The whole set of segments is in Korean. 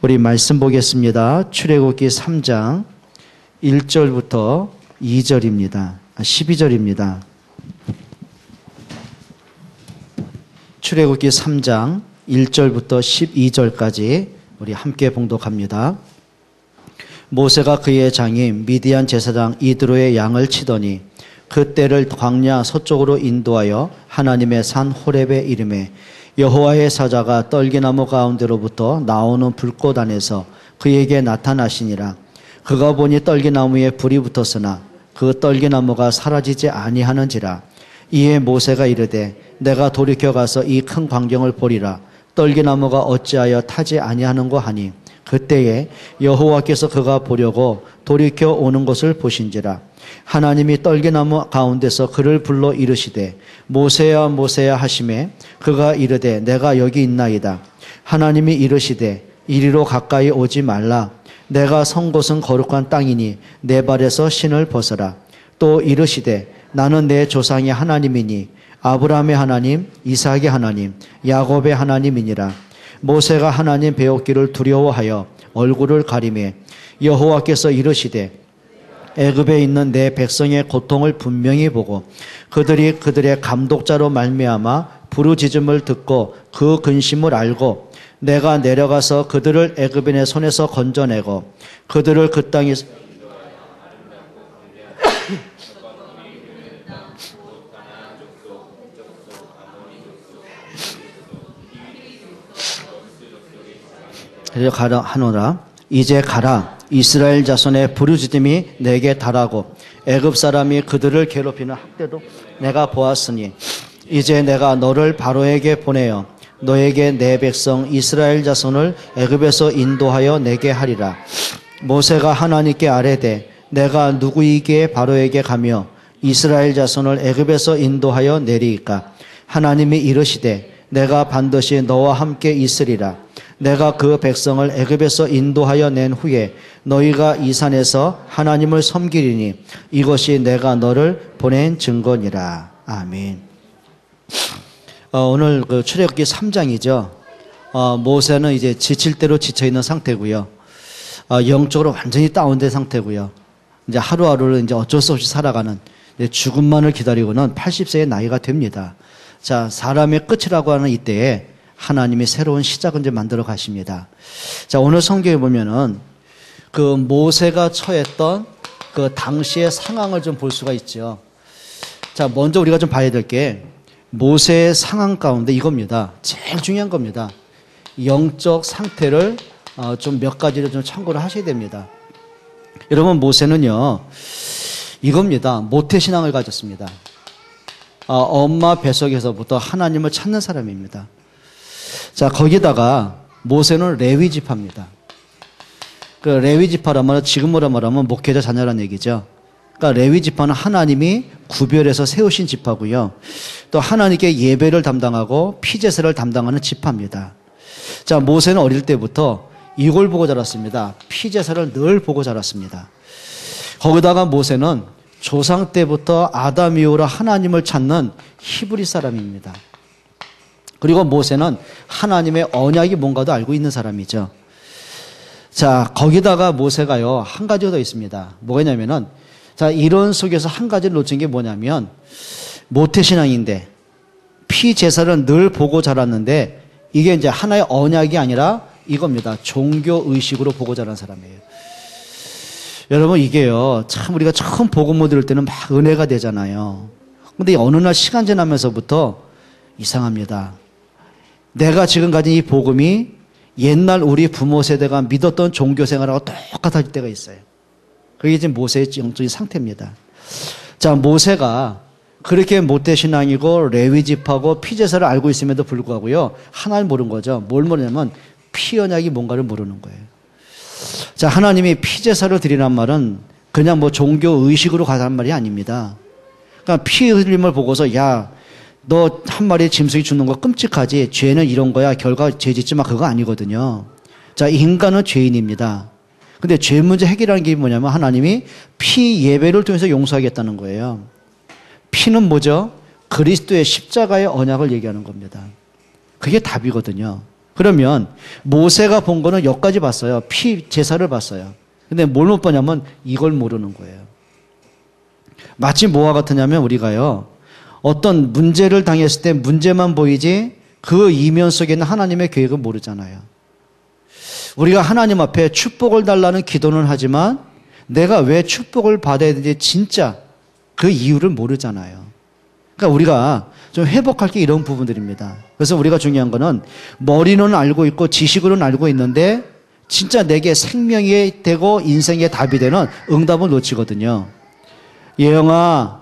우리 말씀 보겠습니다. 출애굽기 3장 1절부터 2절입니다. 12절입니다. 출애굽기 3장 1절부터 12절까지 우리 함께 봉독합니다. 모세가 그의 장인 미디안 제사장 이드로의 양을 치더니 그 떼를 광야 서쪽으로 인도하여 하나님의 산 호렙에 이르매 여호와의 사자가 떨기나무 가운데로부터 나오는 불꽃 안에서 그에게 나타나시니라. 그가 보니 떨기나무에 불이 붙었으나 그 떨기나무가 사라지지 아니하는지라. 이에 모세가 이르되 내가 돌이켜 가서 이 큰 광경을 보리라. 떨기나무가 어찌하여 타지 아니하는고 하니 그때에 여호와께서 그가 보려고 돌이켜 오는 것을 보신지라. 하나님이 떨기나무 가운데서 그를 불러 이르시되 모세야 모세야 하시매 그가 이르되 내가 여기 있나이다. 하나님이 이르시되 이리로 가까이 오지 말라. 내가 선 곳은 거룩한 땅이니 내 발에서 신을 벗어라. 또 이르시되 나는 내 조상의 하나님이니 아브라함의 하나님, 이삭의 하나님, 야곱의 하나님이니라. 모세가 하나님 배웠기를 두려워하여 얼굴을 가리매 여호와께서 이르시되 애굽에 있는 내 백성의 고통을 분명히 보고 그들이 그들의 감독자로 말미암아 부르짖음을 듣고 그 근심을 알고 내가 내려가서 그들을 애굽인의 손에서 건져내고 그들을 그 땅에서 가라 하노라. 이제 가라. 이스라엘 자손의 부르짖음이 내게 달하고 애굽 사람이 그들을 괴롭히는 학대도 내가 보았으니 이제 내가 너를 바로에게 보내어 너에게 내 백성 이스라엘 자손을 애굽에서 인도하여 내게 하리라. 모세가 하나님께 아뢰되 내가 누구이기에 바로에게 가며 이스라엘 자손을 애굽에서 인도하여 내리이까. 하나님이 이르시되 내가 반드시 너와 함께 있으리라. 내가 그 백성을 애굽에서 인도하여 낸 후에 너희가 이 산에서 하나님을 섬기리니 이것이 내가 너를 보낸 증거니라. 아멘. 오늘 그 출애굽기 3장이죠. 모세는 이제 지칠 대로 지쳐 있는 상태고요. 영적으로 완전히 다운된 상태고요. 이제 하루하루를 이제 어쩔 수 없이 살아가는 죽음만을 기다리고는 80세의 나이가 됩니다. 자, 사람의 끝이라고 하는 이때에 하나님이 새로운 시작을 이제 만들어 가십니다. 자, 오늘 성경에 보면은 그 모세가 처했던 그 당시의 상황을 좀 볼 수가 있죠. 자, 먼저 우리가 좀 봐야 될 게 모세의 상황 가운데 이겁니다. 제일 중요한 겁니다. 영적 상태를 좀 몇 가지를 좀 참고를 하셔야 됩니다. 여러분, 모세는요, 이겁니다. 모태신앙을 가졌습니다. 엄마 뱃속에서부터 하나님을 찾는 사람입니다. 자, 거기다가 모세는 레위 지파입니다. 그 레위 지파라면 지금으로 말하면 목회자 자녀라는 얘기죠. 그러니까 레위 지파는 하나님이 구별해서 세우신 지파고요. 또 하나님께 예배를 담당하고 피제사를 담당하는 지파입니다. 자, 모세는 어릴 때부터 이걸 보고 자랐습니다. 피제사를 늘 보고 자랐습니다. 거기다가 모세는 조상 때부터 아담 이후로 하나님을 찾는 히브리 사람입니다. 그리고 모세는 하나님의 언약이 뭔가도 알고 있는 사람이죠. 자, 거기다가 모세가요, 한 가지가 더 있습니다. 뭐냐면은, 자, 이런 속에서 한 가지를 놓친 게 뭐냐면, 모태신앙인데, 피제사를 늘 보고 자랐는데, 이게 이제 하나의 언약이 아니라 이겁니다. 종교의식으로 보고 자란 사람이에요. 여러분, 이게요, 참 우리가 처음 복음을 들을 때는 막 은혜가 되잖아요. 근데 어느 날 시간 지나면서부터 이상합니다. 내가 지금 가진 이 복음이 옛날 우리 부모 세대가 믿었던 종교 생활하고 똑같아질 때가 있어요. 그게 지금 모세의 영적인 상태입니다. 자, 모세가 그렇게 모태신앙이고 레위집하고 피제사를 알고 있음에도 불구하고요, 하나를 모르는 거죠. 뭘 모르냐면 피언약이 뭔가를 모르는 거예요. 자, 하나님이 피제사를 드리란 말은 그냥 뭐 종교 의식으로 가자는 말이 아닙니다. 그러니까 피 흘림을 보고서 야, 너 한 마리 짐승이 죽는 거 끔찍하지. 죄는 이런 거야. 결과 죄 짓지 마. 그거 아니거든요. 자, 인간은 죄인입니다. 근데 죄 문제 해결하는 게 뭐냐면 하나님이 피 예배를 통해서 용서하겠다는 거예요. 피는 뭐죠? 그리스도의 십자가의 언약을 얘기하는 겁니다. 그게 답이거든요. 그러면 모세가 본 거는 여기까지 봤어요. 피 제사를 봤어요. 근데 뭘 못 보냐면 이걸 모르는 거예요. 마치 뭐와 같으냐면 우리가요. 어떤 문제를 당했을 때 문제만 보이지 그 이면 속에 있는 하나님의 계획을 모르잖아요. 우리가 하나님 앞에 축복을 달라는 기도는 하지만 내가 왜 축복을 받아야 되는지 진짜 그 이유를 모르잖아요. 그러니까 우리가 좀 회복할 게 이런 부분들입니다. 그래서 우리가 중요한 거는 머리는 알고 있고 지식으로는 알고 있는데 진짜 내게 생명이 되고 인생의 답이 되는 응답을 놓치거든요. 예영아,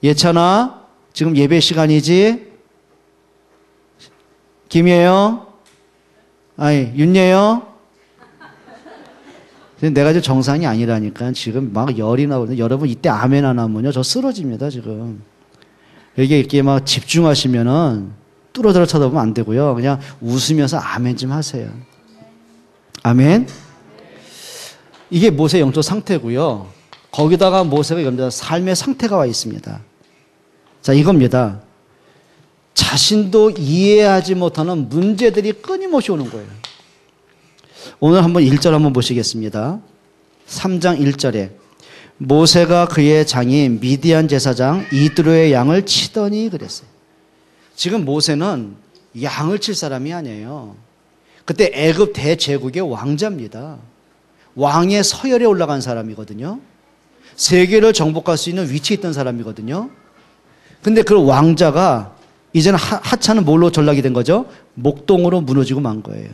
예찬아, 지금 예배 시간이지? 김예영, 아니 윤예영. 내가 지금 정상이 아니라니까 지금 막 열이 나거든요. 여러분 이때 아멘 안 하면요 저 쓰러집니다 지금. 이렇게 막 집중하시면은 뚫어져라 쳐다보면 안 되고요. 그냥 웃으면서 아멘 좀 하세요. 아멘. 이게 모세의 영적 상태고요. 거기다가 모세가 이겁니다. 삶의 상태가 와 있습니다. 자, 이겁니다. 자신도 이해하지 못하는 문제들이 끊임없이 오는 거예요. 오늘 한번 1절 한번 보시겠습니다. 3장 1절에 모세가 그의 장인 미디안 제사장 이드로의 양을 치더니 그랬어요. 지금 모세는 양을 칠 사람이 아니에요. 그때 애굽 대제국의 왕자입니다. 왕의 서열에 올라간 사람이거든요. 세계를 정복할 수 있는 위치에 있던 사람이거든요. 근데 그 왕자가 이제는 하찮은 뭘로 전락이 된 거죠? 목동으로 무너지고 만 거예요.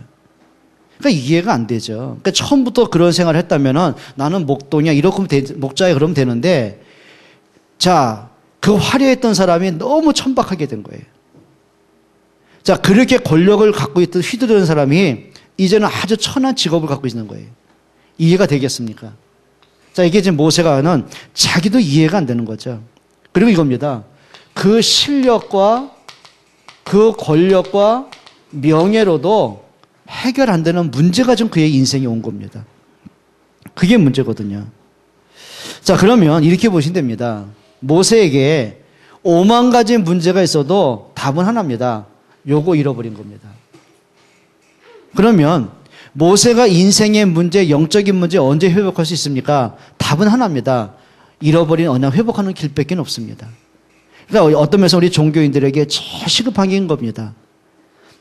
그러니까 이해가 안 되죠. 그러니까 처음부터 그런 생활을 했다면은 나는 목동이야 이렇게 목자야 그러면 되는데 자, 그 화려했던 사람이 너무 천박하게 된 거예요. 자, 그렇게 권력을 갖고 있던 휘두르는 사람이 이제는 아주 천한 직업을 갖고 있는 거예요. 이해가 되겠습니까? 자, 이게 지금 모세가 하는 자기도 이해가 안 되는 거죠. 그리고 이겁니다. 그 실력과 그 권력과 명예로도 해결 안 되는 문제가 좀 그의 인생에 온 겁니다. 그게 문제거든요. 자, 그러면 이렇게 보시면 됩니다. 모세에게 5만 가지 문제가 있어도 답은 하나입니다. 요거 잃어버린 겁니다. 그러면 모세가 인생의 문제, 영적인 문제 언제 회복할 수 있습니까? 답은 하나입니다. 잃어버린 언약 회복하는 길밖에 없습니다. 그러니까 어떤 면에서 우리 종교인들에게 제일 시급한 게 겁니다.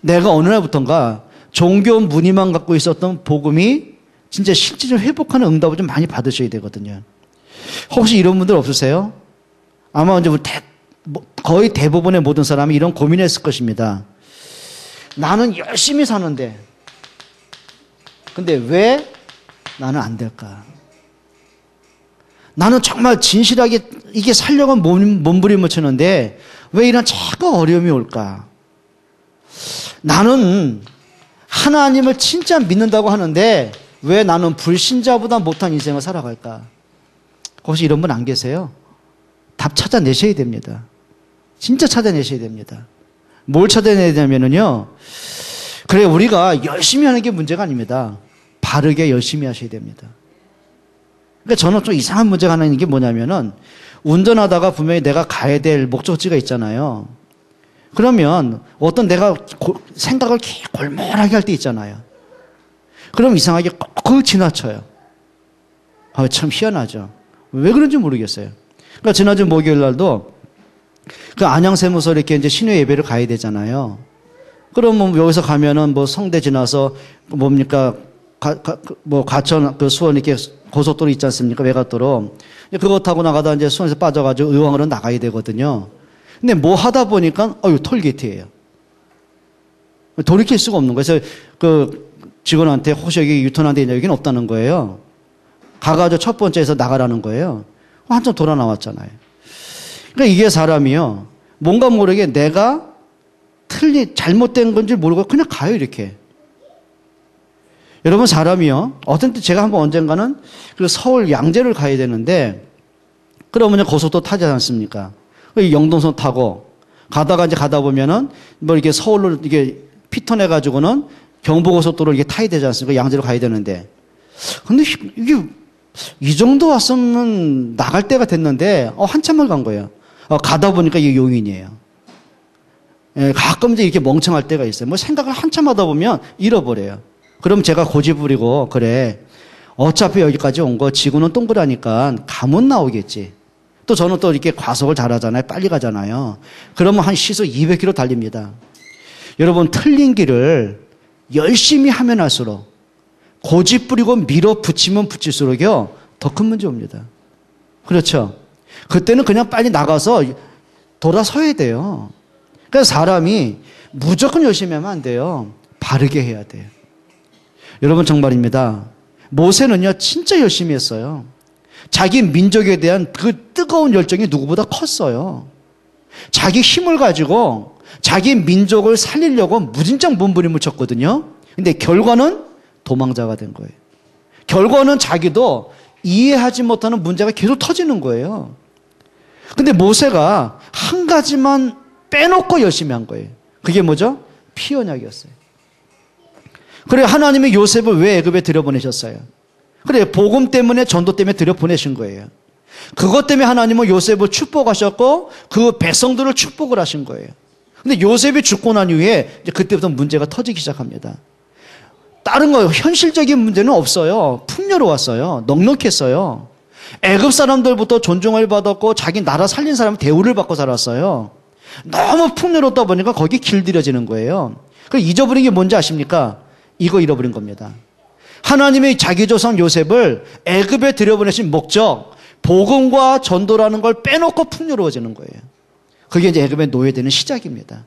내가 어느 날부턴가 종교 무늬만 갖고 있었던 복음이 진짜 실질적으로 회복하는 응답을 좀 많이 받으셔야 되거든요. 혹시 이런 분들 없으세요? 아마 이제 거의 대부분의 모든 사람이 이런 고민했을 것입니다. 나는 열심히 사는데 근데 왜 나는 안 될까? 나는 정말 진실하게 이게 살려고 몸부림을 치는데 왜 이런 자꾸 어려움이 올까? 나는 하나님을 진짜 믿는다고 하는데 왜 나는 불신자보다 못한 인생을 살아갈까? 혹시 이런 분 안 계세요? 답 찾아내셔야 됩니다. 진짜 찾아내셔야 됩니다. 뭘 찾아내야 되냐면요. 그래, 우리가 열심히 하는 게 문제가 아닙니다. 바르게 열심히 하셔야 됩니다. 그러니까 저는 좀 이상한 문제가 하나 있는 게 뭐냐면은 운전하다가 분명히 내가 가야 될 목적지가 있잖아요. 그러면 어떤 내가 생각을 골몰하게 할 때 있잖아요. 그럼 이상하게 꼭 지나쳐요. 참 희한하죠. 왜 그런지 모르겠어요. 그러니까 지난주 목요일 날도 그 안양세무서 이렇게 이제 신회 예배를 가야 되잖아요. 그러면 여기서 가면은 뭐 성대 지나서 뭡니까? 뭐 과천 그 수원 이렇게 고속도로 있지 않습니까? 외곽도로. 그거 타고 나가다 이제 수원에서 빠져가지고 의왕으로 나가야 되거든요. 근데 뭐 하다 보니까 톨게이트예요. 돌이킬 수가 없는 거예요. 그래서 그 직원한테 혹시 여기 유턴한 데 있냐? 여기는 없다는 거예요. 가가지고 첫 번째에서 나가라는 거예요. 한참 돌아 나왔잖아요. 그러니까 이게 사람이요. 뭔가 모르게 내가 잘못된 건지 모르고 그냥 가요, 이렇게. 여러분, 사람이요. 어떤 때 제가 한번 언젠가는 그 서울 양재를 가야 되는데, 그러면 고속도로 타지 않습니까? 영동선 타고, 가다가 이제 가다 보면은, 뭐 이렇게 서울로 이게 피턴해가지고는 경부고속도로 이렇게 타야 되지 않습니까? 양재로 가야 되는데. 근데 이게 이 정도 왔으면 나갈 때가 됐는데, 한참을 간 거예요. 가다 보니까 이게 용인이에요. 예, 가끔 이제 이렇게 멍청할 때가 있어요. 뭐 생각을 한참 하다 보면 잃어버려요. 그럼 제가 고집 부리고, 그래, 어차피 여기까지 온 거 지구는 동그라니까 감은 나오겠지. 또 저는 또 이렇게 과속을 잘하잖아요. 빨리 가잖아요. 그러면 한 시속 200km 달립니다. 여러분, 틀린 길을 열심히 하면 할수록, 고집 부리고 밀어붙이면 붙일수록요, 더 큰 문제 옵니다. 그렇죠? 그때는 그냥 빨리 나가서 돌아서야 돼요. 그래서 사람이 무조건 열심히 하면 안 돼요. 바르게 해야 돼요. 여러분, 정말입니다. 모세는요, 진짜 열심히 했어요. 자기 민족에 대한 그 뜨거운 열정이 누구보다 컸어요. 자기 힘을 가지고 자기 민족을 살리려고 무진장 몸부림을 쳤거든요. 근데 결과는 도망자가 된 거예요. 결과는 자기도 이해하지 못하는 문제가 계속 터지는 거예요. 근데 모세가 한 가지만 빼놓고 열심히 한 거예요. 그게 뭐죠? 피 언약이었어요. 그래, 하나님이 요셉을 왜 애굽에 들여보내셨어요? 그래, 복음 때문에, 전도 때문에 들여보내신 거예요. 그것 때문에 하나님은 요셉을 축복하셨고 그 백성들을 축복을 하신 거예요. 근데 요셉이 죽고 난 이후에 이제 그때부터 문제가 터지기 시작합니다. 다른 거 현실적인 문제는 없어요. 풍요로웠어요. 넉넉했어요. 애굽 사람들부터 존중을 받았고 자기 나라 살린 사람 대우를 받고 살았어요. 너무 풍요롭다 보니까 거기 길들여지는 거예요. 그 잊어버린 게 뭔지 아십니까? 이거 잃어버린 겁니다. 하나님의 자기 조상 요셉을 애굽에 들여보내신 목적, 복음과 전도라는 걸 빼놓고 풍요로워지는 거예요. 그게 이제 애굽의 노예되는 시작입니다.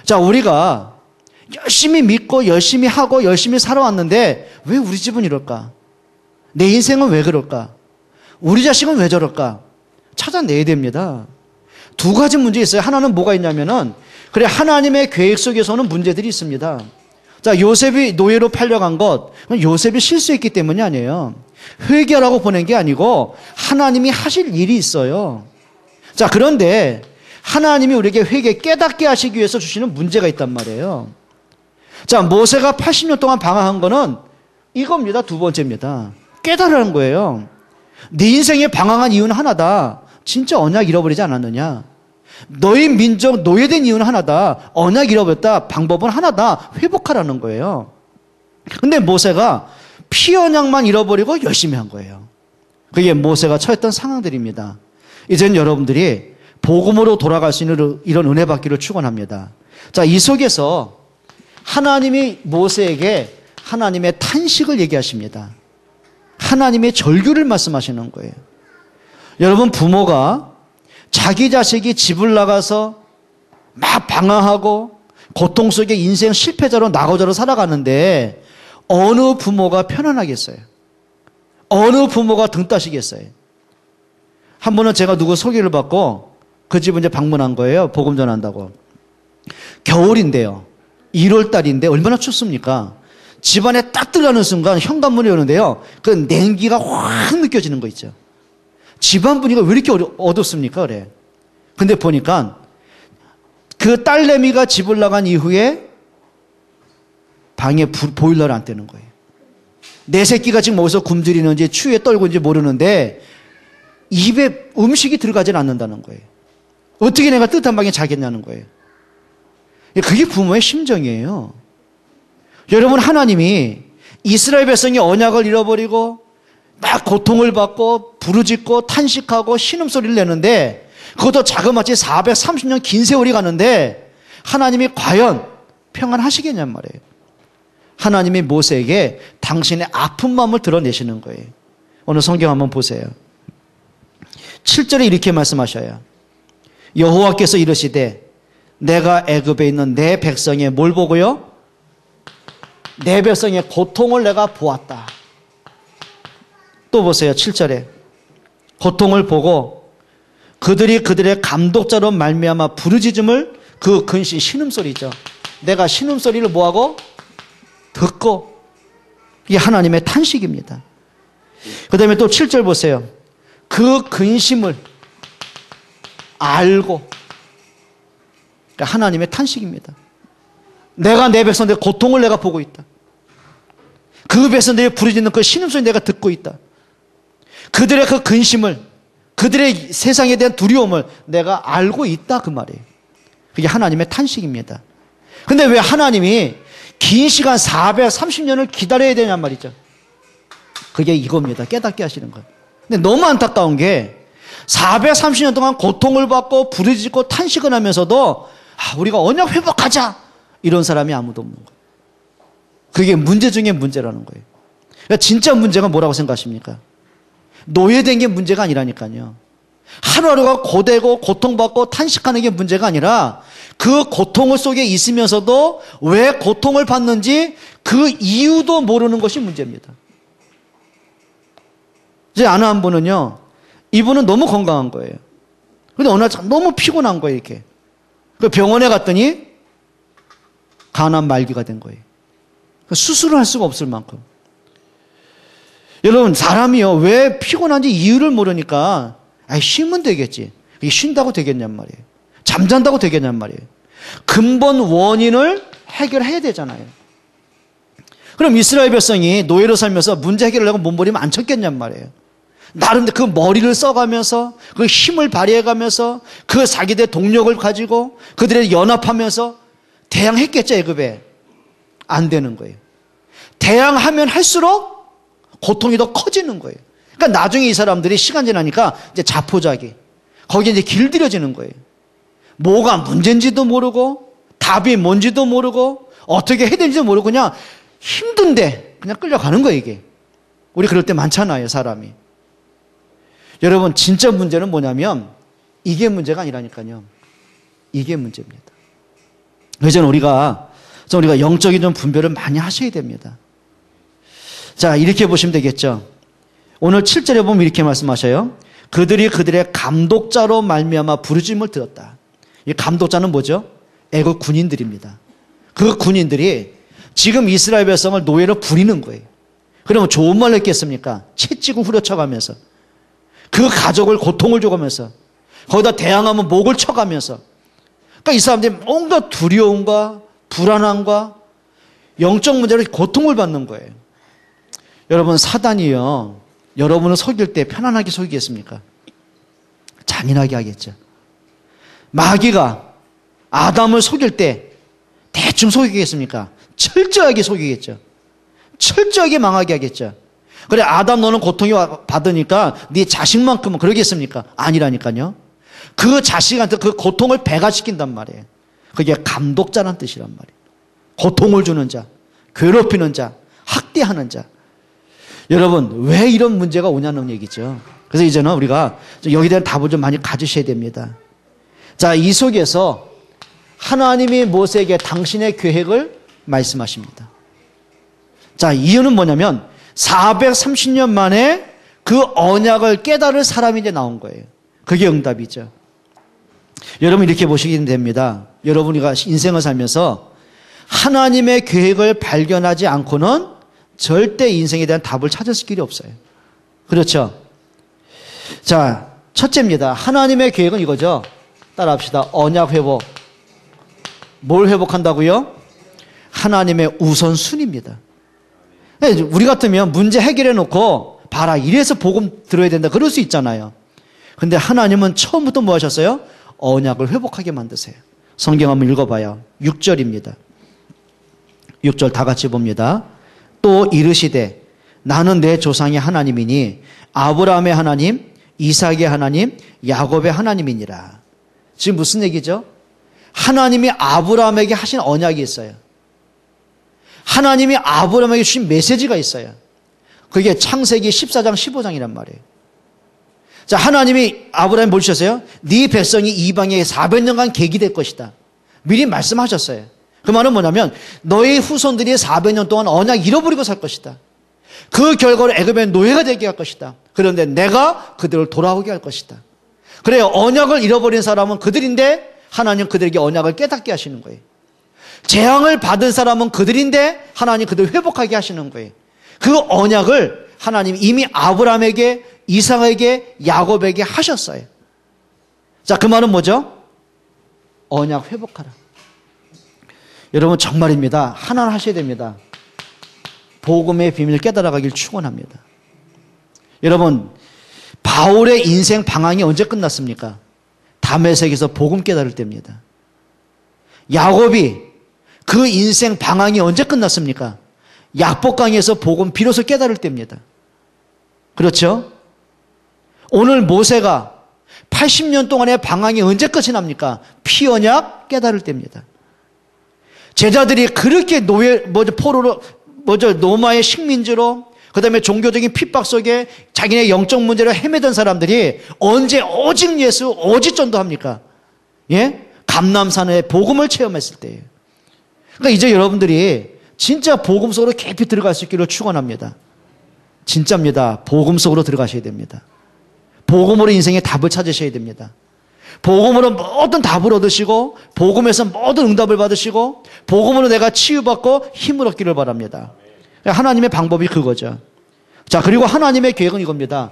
자, 우리가 열심히 믿고 열심히 하고 열심히 살아왔는데 왜 우리 집은 이럴까? 내 인생은 왜 그럴까? 우리 자식은 왜 저럴까? 찾아내야 됩니다. 두 가지 문제 있어요. 하나는 뭐가 있냐면은, 그래, 하나님의 계획 속에서는 문제들이 있습니다. 자, 요셉이 노예로 팔려간 것, 요셉이 실수했기 때문이 아니에요. 회개하라고 보낸 게 아니고 하나님이 하실 일이 있어요. 자, 그런데 하나님이 우리에게 회개 깨닫게 하시기 위해서 주시는 문제가 있단 말이에요. 자, 모세가 80년 동안 방황한 거는 이겁니다. 두 번째입니다. 깨달으라는 거예요. 네 인생에 방황한 이유는 하나다. 진짜 언약 잃어버리지 않았느냐? 너희 민족 노예된 이유는 하나다. 언약 잃어버렸다. 방법은 하나다. 회복하라는 거예요. 근데 모세가 피 언약만 잃어버리고 열심히 한 거예요. 그게 모세가 처했던 상황들입니다. 이제는 여러분들이 복음으로 돌아갈 수 있는 이런 은혜 받기를 축원합니다. 자, 이 속에서 하나님이 모세에게 하나님의 탄식을 얘기하십니다. 하나님의 절규를 말씀하시는 거예요. 여러분, 부모가 자기 자식이 집을 나가서 막 방황하고 고통 속에 인생 실패자로 낙오자로 살아가는데 어느 부모가 편안하겠어요? 어느 부모가 등 따시겠어요? 한 번은 제가 누구 소개를 받고 그 집을 이제 방문한 거예요. 복음 전한다고. 겨울인데요. 1월 달인데 얼마나 춥습니까? 집안에 딱 들어가는 순간 현관문이 오는데요. 그 냉기가 확 느껴지는 거 있죠. 집안 분위기가 왜 이렇게 어둡습니까? 그래. 근데 보니까 그 딸내미가 집을 나간 이후에 방에 보일러를 안 떼는 거예요. 내 새끼가 지금 어디서 굶주리는지 추위에 떨고인지 모르는데 입에 음식이 들어가질 않는다는 거예요. 어떻게 내가 뜨뜻한 방에 자겠냐는 거예요. 그게 부모의 심정이에요. 여러분, 하나님이 이스라엘 백성이 언약을 잃어버리고 막 고통을 받고 부르짖고 탄식하고 신음소리를 내는데 그것도 자그마치 430년 긴 세월이 가는데 하나님이 과연 평안하시겠냔 말이에요. 하나님이 모세에게 당신의 아픈 마음을 드러내시는 거예요. 오늘 성경 한번 보세요. 7절에 이렇게 말씀하셔요. 여호와께서 이르시되 내가 애굽에 있는 내 백성의 뭘 보고요? 내 백성의 고통을 내가 보았다. 또 보세요. 7절에 고통을 보고 그들이 그들의 감독자로 말미암아 부르짖음을 그 근신 신음소리죠. 내가 신음소리를 뭐하고? 듣고. 이게 하나님의 탄식입니다. 그 다음에 또 7절 보세요. 그 근심을 알고. 그러니까 하나님의 탄식입니다. 내가 내 백성들의 고통을 내가 보고 있다. 그 백성들이 부르짖는 그 신음소리 내가 듣고 있다. 그들의 그 근심을, 그들의 세상에 대한 두려움을 내가 알고 있다, 그 말이에요. 그게 하나님의 탄식입니다. 근데 왜 하나님이 긴 시간 430년을 기다려야 되냔 말이죠. 그게 이겁니다. 깨닫게 하시는 거예요. 근데 너무 안타까운 게 430년 동안 고통을 받고 부르짖고 탄식을 하면서도 우리가 언약 회복하자 이런 사람이 아무도 없는 거예요. 그게 문제 중에 문제라는 거예요. 그러니까 진짜 문제가 뭐라고 생각하십니까? 노예된 게 문제가 아니라니까요. 하루하루가 고되고 고통받고 탄식하는 게 문제가 아니라 그 고통 속에 있으면서도 왜 고통을 받는지 그 이유도 모르는 것이 문제입니다. 제 아는 한 분은요, 이분은 너무 건강한 거예요. 근데 어느 날 너무 피곤한 거예요, 이렇게. 그 병원에 갔더니 간암 말기가 된 거예요. 수술을 할 수가 없을 만큼. 여러분, 사람이요, 왜 피곤한지 이유를 모르니까, 쉬면 되겠지. 이게 쉰다고 되겠냔 말이에요. 잠잔다고 되겠냔 말이에요. 근본 원인을 해결해야 되잖아요. 그럼 이스라엘 백성이 노예로 살면서 문제 해결을 하고 몸부림을 안 쳤겠냔 말이에요. 나름대로 그 머리를 써가면서 그 힘을 발휘해가면서 그 자기들의 동력을 가지고 그들의 연합하면서 대항했겠죠, 애굽에. 안 되는 거예요. 대항하면 할수록 고통이 더 커지는 거예요. 그러니까 나중에 이 사람들이 시간 지나니까 이제 자포자기. 거기에 이제 길들여지는 거예요. 뭐가 문제인지도 모르고 답이 뭔지도 모르고 어떻게 해야 되는지도 모르고 그냥 힘든데 그냥 끌려가는 거예요, 이게. 우리 그럴 때 많잖아요, 사람이. 여러분, 진짜 문제는 뭐냐면 이게 문제가 아니라니까요. 이게 문제입니다. 그래서 우리가 영적인 좀 분별을 많이 하셔야 됩니다. 자, 이렇게 보시면 되겠죠. 오늘 7절에 보면 이렇게 말씀하셔요. 그들이 그들의 감독자로 말미암아 부르짖음을 들었다. 이 감독자는 뭐죠? 애국 군인들입니다. 그 군인들이 지금 이스라엘 백성을 노예로 부리는 거예요. 그러면 좋은 말로 했겠습니까? 채찍을 후려쳐가면서 그 가족을 고통을 줘가면서 거기다 대항하면 목을 쳐가면서 그러니까 이 사람들이 뭔가 두려움과 불안함과 영적 문제로 고통을 받는 거예요. 여러분, 사단이요, 여러분을 속일 때 편안하게 속이겠습니까? 잔인하게 하겠죠. 마귀가 아담을 속일 때 대충 속이겠습니까? 철저하게 속이겠죠. 철저하게 망하게 하겠죠. 그래, 아담 너는 고통이 받으니까 네 자식만큼은 그러겠습니까? 아니라니까요. 그 자식한테 그 고통을 배가시킨단 말이에요. 그게 감독자란 뜻이란 말이에요. 고통을 주는 자, 괴롭히는 자, 학대하는 자. 여러분, 왜 이런 문제가 오냐는 얘기죠. 그래서 이제는 우리가 여기에 대한 답을 좀 많이 가지셔야 됩니다. 자, 이 속에서 하나님이 모세에게 당신의 계획을 말씀하십니다. 자, 이유는 뭐냐면 430년 만에 그 언약을 깨달을 사람이 이제 나온 거예요. 그게 응답이죠. 여러분, 이렇게 보시면 됩니다. 여러분이가 인생을 살면서 하나님의 계획을 발견하지 않고는 절대 인생에 대한 답을 찾을 길이 없어요. 그렇죠? 자, 첫째입니다. 하나님의 계획은 이거죠. 따라합시다. 언약 회복. 뭘 회복한다고요? 하나님의 우선순위입니다. 우리 같으면 문제 해결해 놓고 봐라, 이래서 복음 들어야 된다, 그럴 수 있잖아요. 근데 하나님은 처음부터 뭐 하셨어요? 언약을 회복하게 만드세요. 성경 한번 읽어봐요. 6절입니다. 6절 다 같이 봅니다. 또 이르시되 나는 내 조상의 하나님이니 아브라함의 하나님, 이삭의 하나님, 야곱의 하나님이니라. 지금 무슨 얘기죠? 하나님이 아브라함에게 하신 언약이 있어요. 하나님이 아브라함에게 주신 메시지가 있어요. 그게 창세기 14장 15장이란 말이에요. 자, 하나님이 아브라함에 뭘 주셨어요? 네 백성이 이방에 400년간 계기될 것이다. 미리 말씀하셨어요. 그 말은 뭐냐면 너희 후손들이 400년 동안 언약 잃어버리고 살 것이다. 그 결과로 애굽의 노예가 되게 할 것이다. 그런데 내가 그들을 돌아오게 할 것이다. 그래요. 언약을 잃어버린 사람은 그들인데 하나님 그들에게 언약을 깨닫게 하시는 거예요. 재앙을 받은 사람은 그들인데 하나님 그들을 회복하게 하시는 거예요. 그 언약을 하나님 이미 아브라함에게, 이삭에게, 야곱에게 하셨어요. 자, 그 말은 뭐죠? 언약 회복하라. 여러분, 정말입니다. 하나는 하셔야 됩니다. 복음의 비밀을 깨달아가길 축원합니다. 여러분, 바울의 인생 방황이 언제 끝났습니까? 다메섹에서 복음 깨달을 때입니다. 야곱이 그 인생 방황이 언제 끝났습니까? 약복강에서 복음 비로소 깨달을 때입니다. 그렇죠? 오늘 모세가 80년 동안의 방황이 언제 끝이 납니까? 피언약 깨달을 때입니다. 제자들이 그렇게 포로로, 노마의 식민지로, 그 다음에 종교적인 핍박 속에 자기네 영적 문제로 헤매던 사람들이 언제 오직 예수, 오직 전도합니까? 예? 감람산에 복음을 체험했을 때예요. 그러니까 이제 여러분들이 진짜 복음 속으로 깊이 들어갈 수 있기를 축원합니다. 진짜입니다. 복음 속으로 들어가셔야 됩니다. 복음으로 인생의 답을 찾으셔야 됩니다. 복음으로 모든 답을 얻으시고, 복음에서 모든 응답을 받으시고, 복음으로 내가 치유받고 힘을 얻기를 바랍니다. 하나님의 방법이 그거죠. 자, 그리고 하나님의 계획은 이겁니다.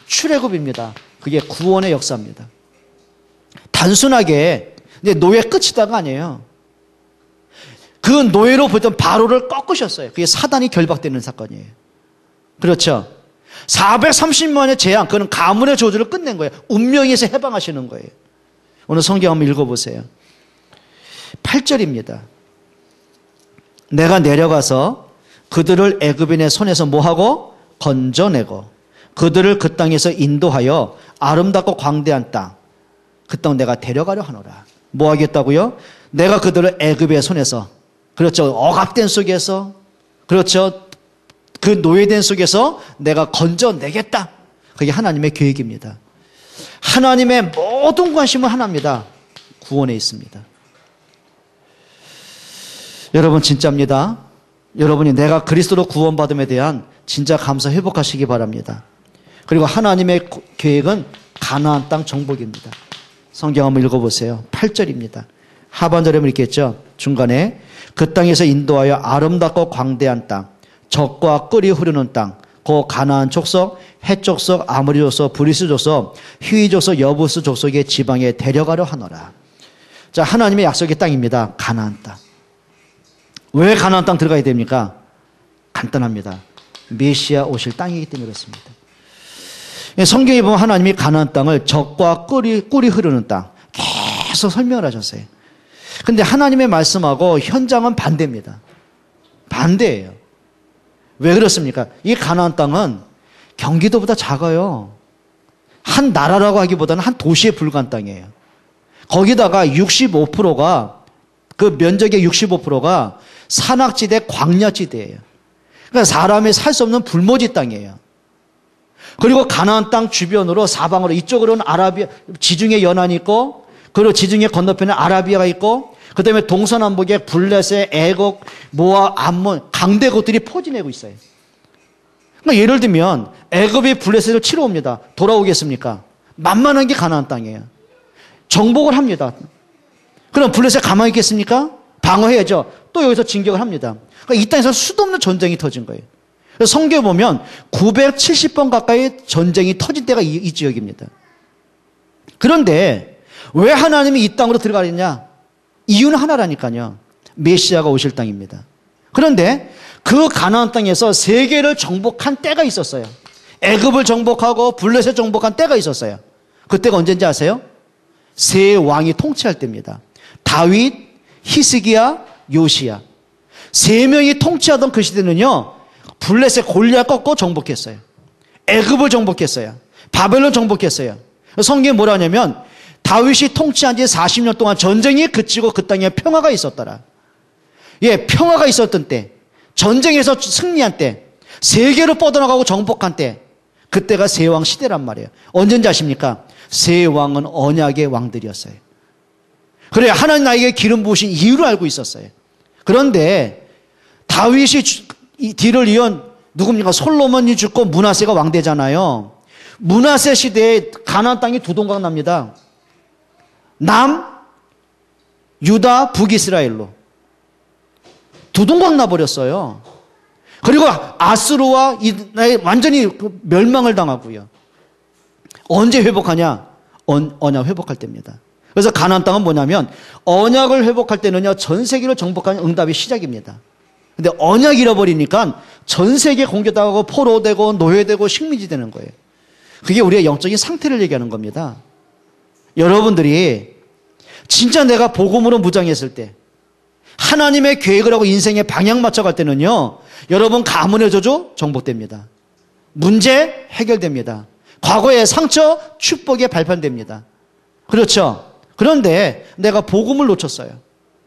출애굽입니다. 그게 구원의 역사입니다. 단순하게 노예 끝이다가 아니에요. 그 노예로 보던 바로를 꺾으셨어요. 그게 사단이 결박되는 사건이에요. 그렇죠? 430만의 재앙, 그는 가문의 저주를 끝낸 거예요. 운명에서 해방하시는 거예요. 오늘 성경 한번 읽어보세요. 8절입니다. 내가 내려가서 그들을 애굽인의 손에서 뭐하고? 건져내고 그들을 그 땅에서 인도하여 아름답고 광대한 땅, 그 땅 내가 데려가려 하노라. 뭐 하겠다고요? 내가 그들을 애굽의 손에서, 그렇죠, 억압된 속에서, 그렇죠, 그 노예된 속에서 내가 건져내겠다. 그게 하나님의 계획입니다. 하나님의 모든 관심은 하나입니다. 구원에 있습니다. 여러분 진짜입니다. 여러분이 내가 그리스도로 구원받음에 대한 진짜 감사 회복하시기 바랍니다. 그리고 하나님의 계획은 가나안 땅 정복입니다. 성경 한번 읽어보세요. 8절입니다. 하반절에 읽겠죠. 중간에 그 땅에서 인도하여 아름답고 광대한 땅, 젖과 꿀이 흐르는 땅, 그 가나안 족속, 헷 족속, 아모리 족속, 브리스 족속, 히위 족속, 여부스 족속의 지방에 데려가려 하노라. 자, 하나님의 약속의 땅입니다. 가나안 땅. 왜 가나안 땅 들어가야 됩니까? 간단합니다. 메시아 오실 땅이기 때문에 그렇습니다. 성경에 보면 하나님이 가나안 땅을 젖과 꿀이 흐르는 땅 계속 설명을 하셨어요. 근데 하나님의 말씀하고 현장은 반대입니다. 반대예요. 왜 그렇습니까? 이 가나안 땅은 경기도보다 작아요. 한 나라라고 하기보다는 한 도시에 불과한 땅이에요. 거기다가 65%가, 그 면적의 65%가 산악지대, 광야지대예요. 그러니까 사람이 살 수 없는 불모지 땅이에요. 그리고 가나안 땅 주변으로 사방으로, 이쪽으로는 아라비아, 지중해 연안이 있고, 그리고 지중해 건너편에 아라비아가 있고, 그 다음에 동서남북에 블레셋, 애곡, 모압, 암몬, 강대국들이 포진하고 있어요. 그러니까 예를 들면 애굽이 블레셋을 치러 옵니다. 돌아오겠습니까? 만만한 게 가나안 땅이에요. 정복을 합니다. 그럼 블레셋 가만히 있겠습니까? 방어해야죠. 또 여기서 진격을 합니다. 그러니까 이 땅에서 수도 없는 전쟁이 터진 거예요. 그래서 성경에 보면 970번 가까이 전쟁이 터진 때가 이 지역입니다. 그런데 왜 하나님이 이 땅으로 들어가느냐? 이유는 하나라니까요. 메시아가 오실 땅입니다. 그런데 그 가나안 땅에서 세계를 정복한 때가 있었어요. 애굽을 정복하고 블레셋 정복한 때가 있었어요. 그때가 언제인지 아세요? 세 왕이 통치할 때입니다. 다윗, 히스기야, 요시야. 세 명이 통치하던 그 시대는요, 블레셋 골리앗 꺾고 정복했어요. 애굽을 정복했어요. 바벨론 정복했어요. 성경에 뭐라 하냐면 다윗이 통치한 지 40년 동안 전쟁이 그치고 그 땅에 평화가 있었더라. 예, 평화가 있었던 때, 전쟁에서 승리한 때, 세계로 뻗어나가고 정복한 때, 그때가 세 왕 시대란 말이에요. 언제인지 아십니까? 세 왕은 언약의 왕들이었어요. 그래, 하나님 나에게 기름 부으신 이유를 알고 있었어요. 그런데 다윗이 뒤를 이은 누굽니까? 솔로몬이 죽고 므낫세가 왕되잖아요. 므낫세 시대에 가나안 땅이 두 동강 납니다. 남, 유다, 북이스라엘로 두 동강 나버렸어요. 그리고 아수르와 완전히 멸망을 당하고요. 언제 회복하냐? 언약 회복할 때입니다. 그래서 가나안 땅은 뭐냐면 언약을 회복할 때는요, 전 세계를 정복하는 응답의 시작입니다. 근데 언약 잃어버리니까 전 세계 공격당하고 포로되고 노예되고 식민지 되는 거예요. 그게 우리의 영적인 상태를 얘기하는 겁니다. 여러분들이 진짜 내가 복음으로 무장했을 때, 하나님의 계획을 하고 인생에 방향 맞춰갈 때는요, 여러분 가문의 저주 정복됩니다. 문제 해결됩니다. 과거의 상처 축복에 발판됩니다. 그렇죠? 그런데 내가 복음을 놓쳤어요.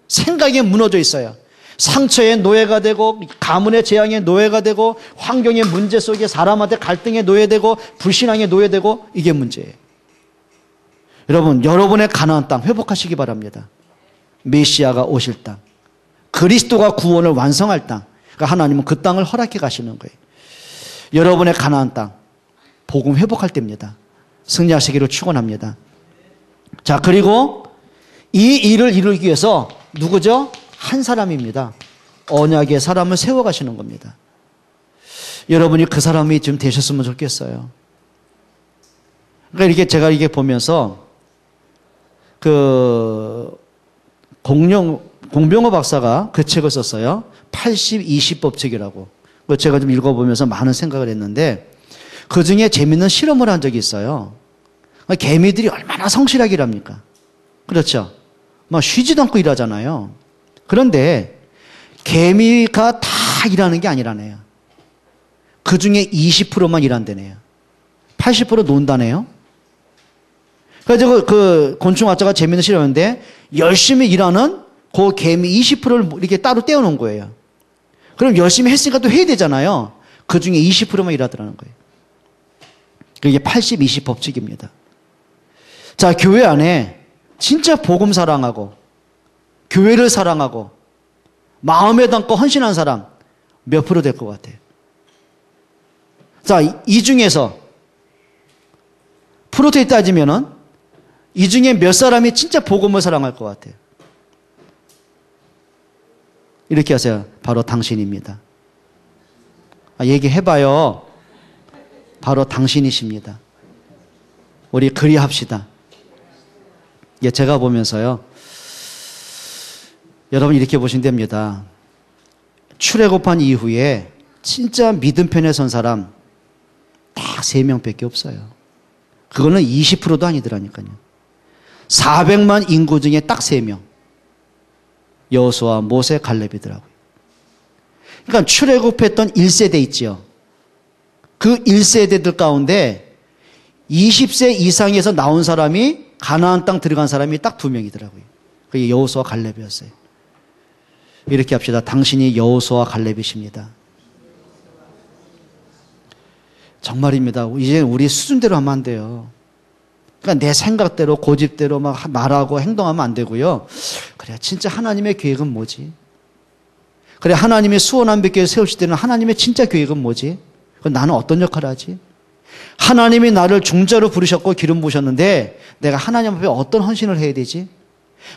생각이 무너져 있어요. 상처의 노예가 되고, 가문의 재앙의 노예가 되고, 환경의 문제 속에 사람한테 갈등의 노예되고, 불신앙의 노예되고, 이게 문제예요. 여러분, 여러분의 가나안 땅 회복하시기 바랍니다. 메시아가 오실 땅, 그리스도가 구원을 완성할 땅, 그러니까 하나님은 그 땅을 허락해 가시는 거예요. 여러분의 가나안 땅 복음 회복할 때입니다. 승리하시기를 축원합니다. 자, 그리고 이 일을 이루기 위해서 누구죠? 한 사람입니다. 언약의 사람을 세워가시는 겁니다. 여러분이 그 사람이 좀 되셨으면 좋겠어요. 그러니까 이렇게 제가 이게 보면서 공병호 박사가 그 책을 썼어요. 80-20 법칙이라고. 제가 좀 읽어보면서 많은 생각을 했는데, 그 중에 재밌는 실험을 한 적이 있어요. 개미들이 얼마나 성실하게 일합니까? 그렇죠? 막 쉬지도 않고 일하잖아요. 그런데 개미가 다 일하는 게 아니라네요. 그 중에 20%만 일한다네요. 80% 논다네요. 그래서 그 곤충학자가 재밌는 실험인데, 열심히 일하는 그 개미 20%를 이렇게 따로 떼어놓은 거예요. 그럼 열심히 했으니까 또 해야 되잖아요. 그 중에 20%만 일하더라는 거예요. 이게 80-20 법칙입니다. 자, 교회 안에 진짜 복음 사랑하고, 교회를 사랑하고, 마음에 담고 헌신한 사람 몇 프로 될 것 같아요? 자, 이 중에서 프로테이 따지면은 이 중에 몇 사람이 진짜 복음을 사랑할 것 같아요? 이렇게 하세요. 바로 당신입니다. 얘기해봐요. 바로 당신이십니다. 우리 그리합시다. 예, 제가 보면서요, 여러분 이렇게 보시면 됩니다. 출애굽한 이후에 진짜 믿음편에 선 사람 딱 3명밖에 없어요. 그거는 20%도 아니더라니까요. 400만 인구 중에 딱 3명. 여호수아, 모세, 갈렙이더라고요. 그러니까 출애굽했던 1세대 있죠. 그 1세대들 가운데 20세 이상에서 나온 사람이, 가나안 땅 들어간 사람이 딱 2명이더라고요. 그게 여호수아, 갈렙이었어요. 이렇게 합시다. 당신이 여호수아, 갈렙이십니다. 정말입니다. 이제 우리 수준대로 하면 안 돼요. 그러니까 내 생각대로, 고집대로 막 말하고 행동하면 안 되고요. 그래, 진짜 하나님의 계획은 뭐지? 그래, 하나님의 수원한백교회 세우실 때는 하나님의 진짜 계획은 뭐지? 나는 어떤 역할을 하지? 하나님이 나를 중자로 부르셨고 기름 부으셨는데 내가 하나님 앞에 어떤 헌신을 해야 되지?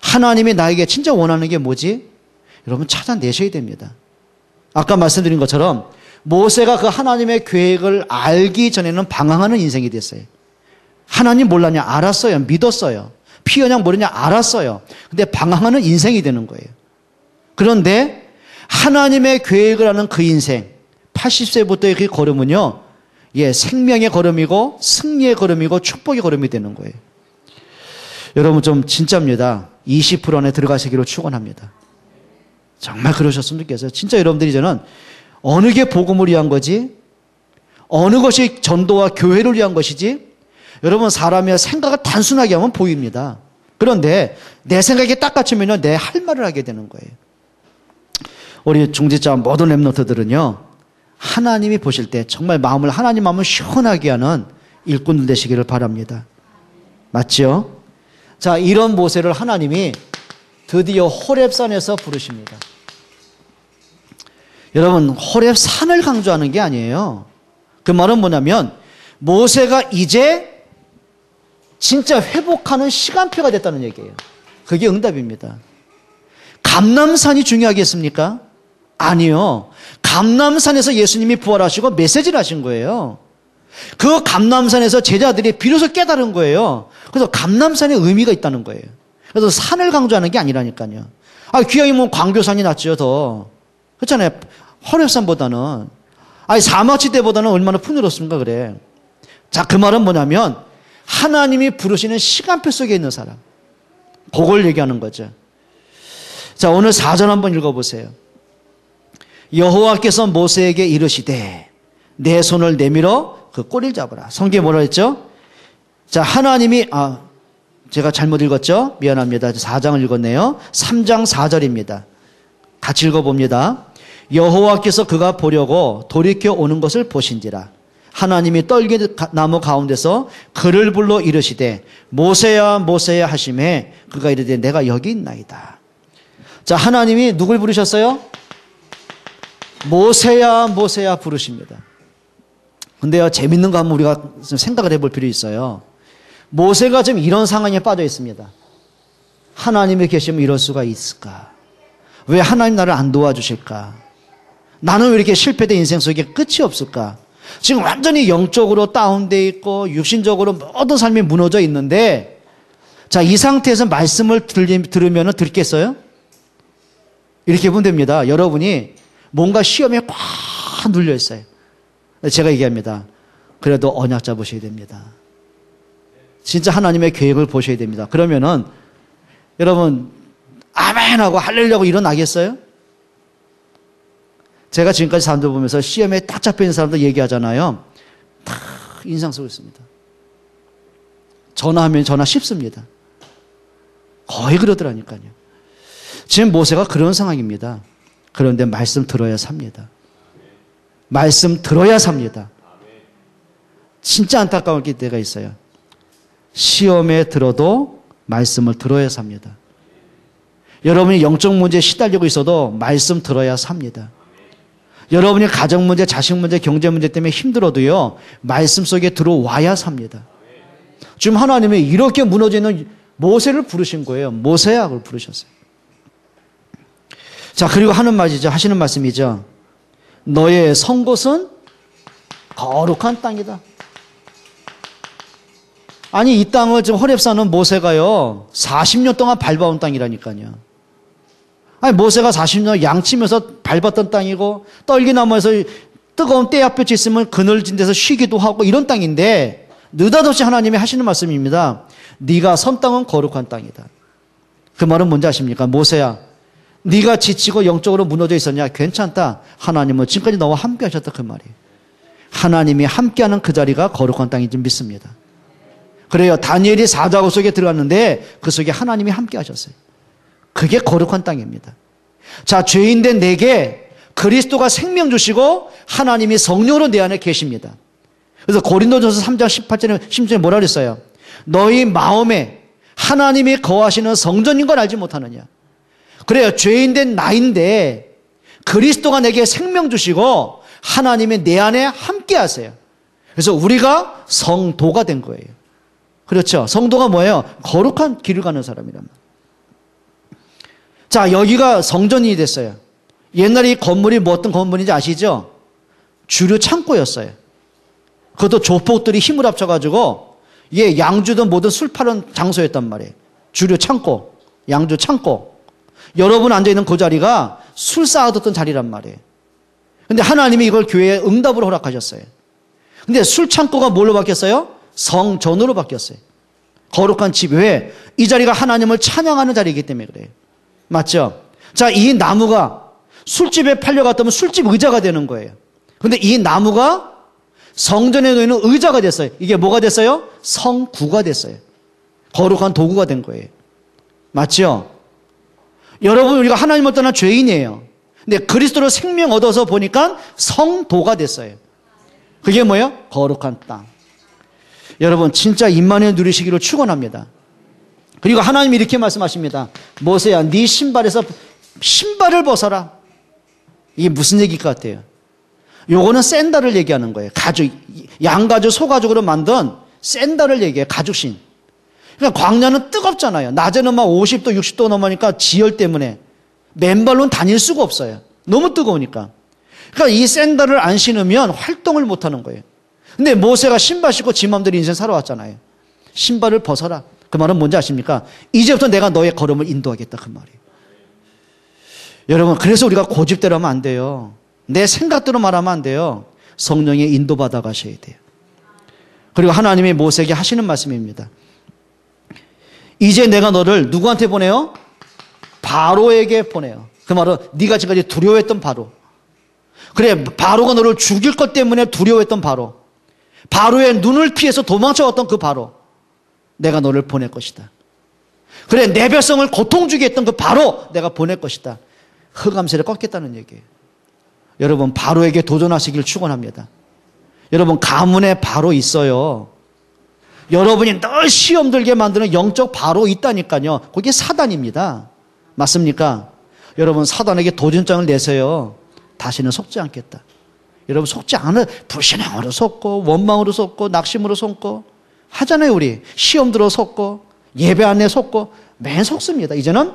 하나님이 나에게 진짜 원하는 게 뭐지? 여러분 찾아내셔야 됩니다. 아까 말씀드린 것처럼 모세가 그 하나님의 계획을 알기 전에는 방황하는 인생이 됐어요. 하나님 몰랐냐? 알았어요. 믿었어요. 피어냥 모르냐? 알았어요. 근데 방황하는 인생이 되는 거예요. 그런데 하나님의 계획을 하는 그 인생, 80세부터의 그 걸음은요, 예, 생명의 걸음이고 승리의 걸음이고 축복의 걸음이 되는 거예요. 여러분 좀 진짜입니다. 20% 안에 들어가시기를 축원합니다. 정말 그러셨으면 좋겠어요. 진짜 여러분들이 이제는 어느 게 복음을 위한 거지? 어느 것이 전도와 교회를 위한 것이지? 여러분 사람의 생각을 단순하게 하면 보입니다. 그런데 내 생각에 딱 갖추면 내 할 말을 하게 되는 거예요. 우리 중지자 모든 랩런트들은요, 하나님이 보실 때 정말 마음을, 하나님 마음을 시원하게 하는 일꾼들 되시기를 바랍니다. 맞죠? 자, 이런 모세를 하나님이 드디어 호렙산에서 부르십니다. 여러분, 호렙산을 강조하는 게 아니에요. 그 말은 뭐냐면 모세가 이제 진짜 회복하는 시간표가 됐다는 얘기예요. 그게 응답입니다. 감람산이 중요하겠습니까? 아니요. 감람산에서 예수님이 부활하시고 메시지를 하신 거예요. 그 감람산에서 제자들이 비로소 깨달은 거예요. 그래서 감람산에 의미가 있다는 거예요. 그래서 산을 강조하는 게 아니라니까요. 귀하게 뭐 광교산이 낫죠, 더. 그렇잖아요. 호렙산보다는. 사막지대보다는 얼마나 풍요롭습니까, 그래. 자, 그 말은 뭐냐면 하나님이 부르시는 시간표 속에 있는 사람. 그걸 얘기하는 거죠. 자, 오늘 4절 한번 읽어보세요. 여호와께서 모세에게 이르시되 내 손을 내밀어 그 꼬리를 잡으라. 성경에 뭐라 했죠? 자, 하나님이 제가 잘못 읽었죠? 미안합니다. 4장을 읽었네요. 3장 4절입니다. 같이 읽어봅니다. 여호와께서 그가 보려고 돌이켜 오는 것을 보신지라. 하나님이 떨기나무 가운데서 그를 불러 이르시되 모세야 모세야 하심에 그가 이르되 내가 여기 있나이다. 자, 하나님이 누굴 부르셨어요? 모세야 모세야 부르십니다. 근데요, 재밌는 거 한번 우리가 생각을 해볼 필요 있어요. 모세가 지금 이런 상황에 빠져 있습니다. 하나님이 계시면 이럴 수가 있을까? 왜 하나님 나를 안 도와주실까? 나는 왜 이렇게 실패된 인생 속에 끝이 없을까? 지금 완전히 영적으로 다운되어 있고 육신적으로 모든 삶이 무너져 있는데, 자, 이 상태에서 말씀을 들으면 듣겠어요? 이렇게 보면 됩니다. 여러분이 뭔가 시험에 꽉 눌려 있어요. 제가 얘기합니다. 그래도 언약 잡으셔야 됩니다. 진짜 하나님의 계획을 보셔야 됩니다. 그러면은 여러분 아멘 하고 할렐루야고 일어나겠어요? 제가 지금까지 사람들 보면서 시험에 딱 잡혀있는 사람들 얘기하잖아요. 다 인상 쓰고 있습니다. 전화하면 전화 쉽습니다. 거의 그러더라니까요. 지금 모세가 그런 상황입니다. 그런데 말씀 들어야 삽니다. 말씀 들어야 삽니다. 진짜 안타까울 때가 있어요. 시험에 들어도 말씀을 들어야 삽니다. 여러분이 영적 문제에 시달리고 있어도 말씀 들어야 삽니다. 여러분이 가정 문제, 자식 문제, 경제 문제 때문에 힘들어도요, 말씀 속에 들어와야 삽니다. 지금 하나님이 이렇게 무너져 있는 모세를 부르신 거예요. 모세야 그걸 부르셨어요. 자, 그리고 하는 말이죠. 하시는 말씀이죠. 너의 선 곳은 거룩한 땅이다. 아니, 이 땅을 지금 호렙산은 모세가요 40년 동안 밟아온 땅이라니까요. 아니, 모세가 40년 양치면서 밟았던 땅이고, 떨기나무에서 뜨거운 떼약볕이 있으면 그늘진 데서 쉬기도 하고 이런 땅인데, 느닷없이 하나님이 하시는 말씀입니다. 네가 선 땅은 거룩한 땅이다. 그 말은 뭔지 아십니까? 모세야, 네가 지치고 영적으로 무너져 있었냐? 괜찮다. 하나님은 지금까지 너와 함께 하셨다. 그 말이에요. 하나님이 함께하는 그 자리가 거룩한 땅인 줄 믿습니다. 그래요. 다니엘이 사자굴 속에 들어갔는데 그 속에 하나님이 함께 하셨어요. 그게 거룩한 땅입니다. 자, 죄인된 내게 그리스도가 생명 주시고 하나님이 성령으로 내 안에 계십니다. 그래서 고린도전서 3장 18절에 심지어 뭐라 그랬어요? 너희 마음에 하나님이 거하시는 성전인 걸 알지 못하느냐? 그래요. 죄인된 나인데 그리스도가 내게 생명 주시고 하나님이 내 안에 함께 하세요. 그래서 우리가 성도가 된 거예요. 그렇죠. 성도가 뭐예요? 거룩한 길을 가는 사람이란 말이에요. 자, 여기가 성전이 됐어요. 옛날에 이 건물이 뭐 어떤 건물인지 아시죠? 주류 창고였어요. 그것도 조폭들이 힘을 합쳐가지고 이게 양주든 뭐든 술 파는 장소였단 말이에요. 주류 창고, 양주 창고. 여러분 앉아있는 그 자리가 술 쌓아뒀던 자리란 말이에요. 근데 하나님이 이걸 교회에 응답으로 허락하셨어요. 근데 술 창고가 뭘로 바뀌었어요? 성전으로 바뀌었어요. 거룩한 집. 왜? 이 자리가 하나님을 찬양하는 자리이기 때문에 그래요. 맞죠? 자, 이 나무가 술집에 팔려갔다면 술집 의자가 되는 거예요. 근데 이 나무가 성전에 놓이는 의자가 됐어요. 이게 뭐가 됐어요? 성구가 됐어요. 거룩한 도구가 된 거예요. 맞죠? 여러분, 우리가 하나님을 떠난 죄인이에요. 근데 그리스도로 생명 얻어서 보니까 성도가 됐어요. 그게 뭐예요? 거룩한 땅. 여러분, 진짜 임마누엘 누리시기를 축원합니다. 그리고 하나님이 이렇게 말씀하십니다. 모세야, 네 신발에서 신발을 벗어라. 이게 무슨 얘기일 것 같아요? 요거는 샌달을 얘기하는 거예요. 가죽, 양가죽, 소가죽으로 만든 샌달을 얘기해요. 가죽신. 그러니까 광야는 뜨겁잖아요. 낮에는 막 50도, 60도 넘으니까 지열 때문에 맨발로는 다닐 수가 없어요. 너무 뜨거우니까. 그러니까 이 샌달을 안 신으면 활동을 못 하는 거예요. 근데 모세가 신발 신고 지 맘대로 인생 살아왔잖아요. 신발을 벗어라. 그 말은 뭔지 아십니까? 이제부터 내가 너의 걸음을 인도하겠다. 그 말이에요. 여러분, 그래서 우리가 고집대로 하면 안 돼요. 내 생각대로 말하면 안 돼요. 성령의 인도받아 가셔야 돼요. 그리고 하나님이 모세에게 하시는 말씀입니다. 이제 내가 너를 누구한테 보내요? 바로에게 보내요. 그 말은 네가 지금까지 두려워했던 바로. 그래, 바로가 너를 죽일 것 때문에 두려워했던 바로. 바로의 눈을 피해서 도망쳐왔던 그 바로. 내가 너를 보낼 것이다. 그래, 내 백성을 고통 주게 했던 그 바로 내가 보낼 것이다. 흑암세를 꺾겠다는 얘기예요. 여러분, 바로에게 도전하시기를 축원합니다. 여러분, 가문에 바로 있어요. 여러분이 늘 시험 들게 만드는 영적 바로 있다니까요. 그게 사단입니다. 맞습니까? 여러분, 사단에게 도전장을 내세요. 다시는 속지 않겠다. 여러분, 속지 않아. 불신앙으로 속고, 원망으로 속고, 낙심으로 속고 하잖아요. 우리 시험 들어 속고, 예배 안에 속고 맨 속습니다. 이제는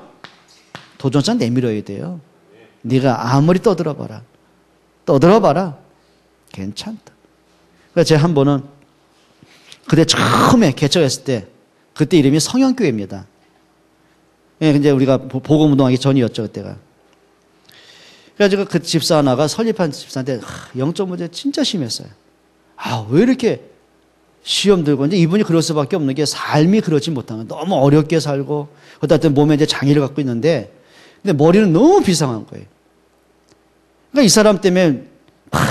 도전장 내밀어야 돼요. 네가 아무리 떠들어봐라. 괜찮다. 그래서 제가 한 번은 그때 처음에 개척했을 때 그때 이름이 성현교회입니다. 예, 이제 우리가 복음운동하기 전이었죠, 그때가. 그래가지고 그 집사 하나가 설립한 집사한테 영적 문제 진짜 심했어요. 왜 이렇게 시험 들고, 이제 이분이 그럴 수밖에 없는 게 삶이 그렇지 못한 거예요. 너무 어렵게 살고, 그다음에 몸에 이제 장애를 갖고 있는데, 근데 머리는 너무 비상한 거예요. 그러니까 이 사람 때문에